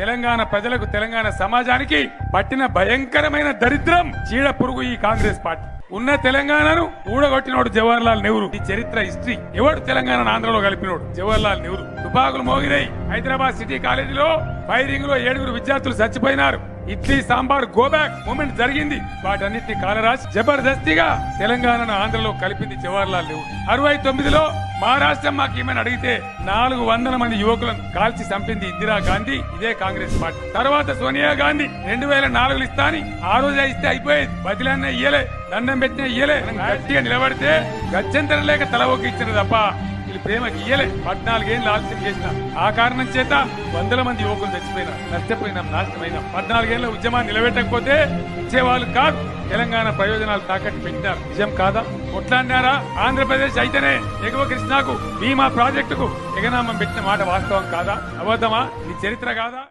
తెలంగాణ ప్రజలకు తెలంగాణ సమాజానికి పట్టిన భయంకరమైన దరిద్రం చీడ పురుగు ఈ కాంగ్రెస్ పార్టీ. ఉన్న తెలంగాణను ఊడగొట్టినోడు జవహర్లాల్ నెహ్రూ. ఈ చరిత్ర హిస్టరీ. ఎవడు తెలంగాణ ఆంధ్రలో కలిపినోడు? జవహర్లాల్ నెహ్రూ. తుపాకులు మోగినాయి. హైదరాబాద్ సిటీ కాలేజీలో ఫైరింగ్ లో 7 విద్యార్థులు చచ్చిపోయినారు. ఇడ్లీ సాంబార్ గోబ్యాక్ మూమెంట్ జరిగింది. వాటన్నిటిని కాలరాసి జబర్దస్తిగా తెలంగాణను ఆంధ్రలో కలిపింది జవహర్లాల్ నెహ్రూ. 69లో మహారాష్ట్ర మాకు ఏమైనా అడిగితే 400 మంది యువకులను కాల్చి చంపింది ఇందిరాగాంధీ. ఇదే కాంగ్రెస్ పార్టీ. తర్వాత సోనియా గాంధీ 2004 ఇస్తాని ఆ రోజే ఇస్తే అయిపోయేది. బదిలన్న ఇయ్యలే, దండం పెట్టినా ఇయ్యలే. గట్టిగా నిలబడితే గత్యంతరం లేక తల ఒక్క ఇచ్చిన తప్ప ప్రేమకి ఇయ్యలే. 14 ఏళ్ళు ఆలస్యం చేసిన ఆ కారణం చేత 100 మంది యువకులు చచ్చిపోయినారు. నష్టపోయినాం, నాశనమైనాం. 14 ఏళ్ల ఉద్యమాన్ని నిలబెట్టకపోతే ఇచ్చేవాళ్ళు కాదు. తెలంగాణ ప్రయోజనాలు తాకట్టు పెట్టినారు. నిజం కాదా? కొట్లాడినారా? ఆంధ్రప్రదేశ్ అయితేనే ఎగువ కృష్ణాకు భీమా ప్రాజెక్టుకు ఎగనామం పెట్టిన మాట వాస్తవం కాదా? అబద్ధమా? ఇది చరిత్ర కాదా?